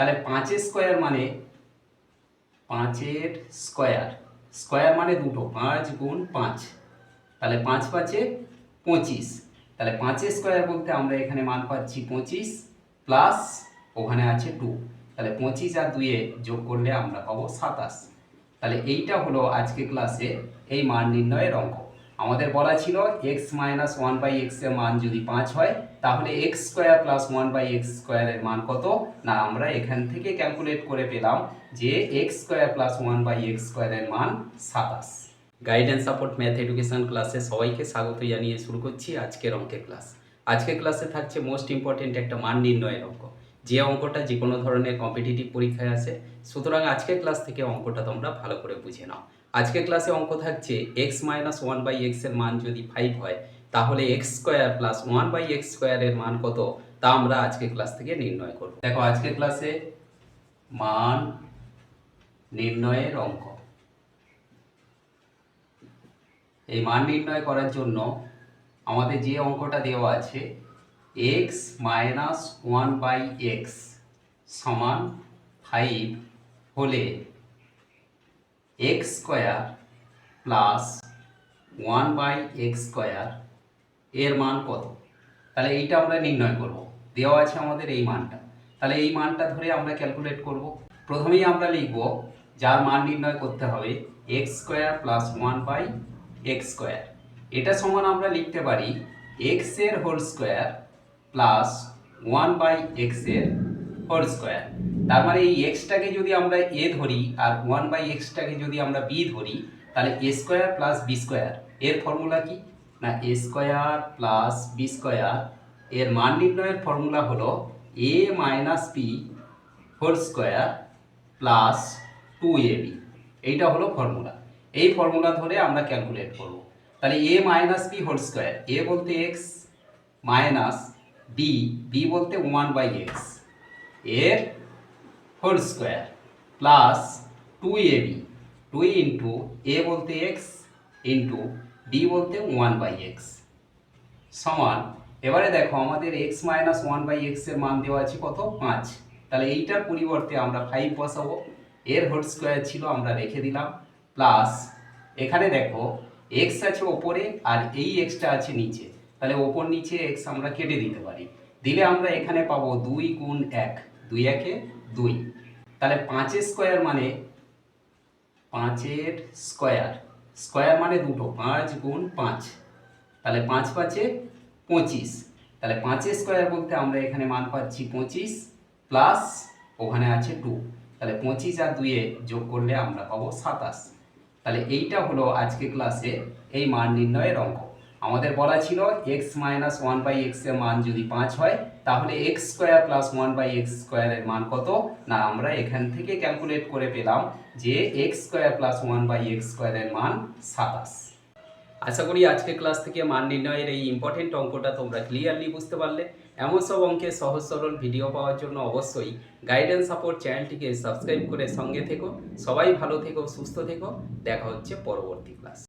তাহলে 5 স্কোয়ার মানে 5 square, square মানে দুটো, 5 গুণ 5, তাহলে 5 5 25, তাহলে 5 স্কোয়ার বলতে আমরা এখানে মান পাচ্ছি 25 প্লাস ওখানে আছে 2, তাহলে 25 আর 2 যোগ করলে আমরা পাবো 27। তাহলে এইটা হলো আজকে ক্লাসে এই মান নির্ণয়ের অঙ্ক। আমাদের বলা ছিল x minus one by x এর মান যদি 5 হয় তাহলে x square plus one by x স্কোয়ারের মান কত, না আমরা এখান থেকে ক্যালকুলেট করে পেলাম যে x square plus one by x স্কোয়ারের মান 27। গাইডেন্স সাপোর্ট ম্যাথ এডুকেশন ক্লাসে সবাইকে স্বাগত জানিয়ে শুরু করছি আজকের অঙ্কের ক্লাস। আজকের ক্লাসে থাকছে মোস্ট ইম্পর্টেন্ট একটা মান নির্ণয়ের অঙ্ক, যে অঙ্কটা যে কোনো ধরনের কম্পিটিটিভ পরীক্ষায় আসে। সুতরাং আজকের ক্লাস থেকে অঙ্কটা তোমরা ভালো করে বুঝে নাও। আজকের ক্লাসে অঙ্ক থাকছে x minus one by x এর মান যদি 5 হয় তাহলে x square plus one by x স্কোয়ারের মান কত, তা আমরা আজকের ক্লাস থেকে নির্ণয় করব। দেখো আজকের ক্লাসে মান নির্ণয়ের অঙ্ক। এই মান নির্ণয় করার জন্য আমাদের যে অঙ্কটা দেওয়া আছে x minus one by x সমান 5 হলে x square plus one by x square এর মান কত, তাহলে এইটা আমরা নির্ণয় করব। দেওয়া আছে আমাদের এই মানটা, তাহলে এই মানটা ধরে আমরা ক্যালকুলেট করব। প্রথমেই আমরা লিখব যার মান নির্ণয় করতে হবে x square plus one by x square, এটা সমান আমরা লিখতে পারি এক্স এর whole square plus one by x এর হোল স্কোয়ার। তার মানে এই এক্সটাকে যদি আমরা এ ধরি আর ওয়ান বাই এক্সটাকে যদি আমরা বি ধরি তাহলে a square plus b square এর ফর্মুলা কি, না a square plus b square এর মান নির্ণয়ের ফর্মুলা হলো a minus b whole square plus 2ab, এইটা হলো ফর্মুলা। এই ফর্মুলা ধরে আমরা ক্যালকুলেট করব। তাহলে a minus b whole square, a বলতে এক্স মাইনাস বি, বি বলতে ওয়ান বাই এক্স এর whole square plus 2ab, 2 into a বলতে এক্স ইন্টু বি বলতে ওয়ান বাই এক্স সমান। এবারে দেখো আমাদের x minus one by x এর মান দেওয়া আছে কত, 5, তাহলে এইটার পরিবর্তে আমরা 5 বসাবো। এর হোল স্কোয়ার ছিল আমরা রেখে দিলাম প্লাস এখানে দেখো এক্স আছে ওপরে আর এই এক্সটা আছে নিচে, তাহলে ওপর নিচে এক্স আমরা কেটে দিতে পারি, দিলে আমরা এখানে পাবো 2 গুণ 1, 2 একে 2, তাহলে 5 স্কোয়ার মানে 5 স্কোয়ার, স্কোয়ার মানে দুটো, 5 গুণ 5, তাহলে 5 5 25, তাহলে 5 স্কোয়ার বলতে আমরা এখানে মান পাচ্ছি 25 প্লাস ওখানে আছে 2, তাহলে 25 আর 2 যোগ করলে আমরা পাবো 27। তাহলে এইটা হলো আজকে ক্লাসে এই মান নির্ণয়ের অঙ্ক। আমাদের বলা ছিল x minus one by x এর মান যদি 5 হয় তাহলে x square plus one by x স্কোয়ারের মান কত, না আমরা এখান থেকে ক্যালকুলেট করে পেলাম যে x square plus one by x স্কোয়ারের মান 27। আশা করি আজকে ক্লাস থেকে মান নির্ণয়ের এই ইম্পর্টেন্ট অঙ্কটা তোমরা ক্লিয়ারলি বুঝতে পারলে। এমন সব অঙ্কের সহজ সরল ভিডিও পাওয়ার জন্য অবশ্যই গাইডেন্স সাপোর্ট চ্যানেলটিকে সাবস্ক্রাইব করে সঙ্গে থেকো। সবাই ভালো থেকো, সুস্থ থেকো, দেখা হচ্ছে পরবর্তী ক্লাস।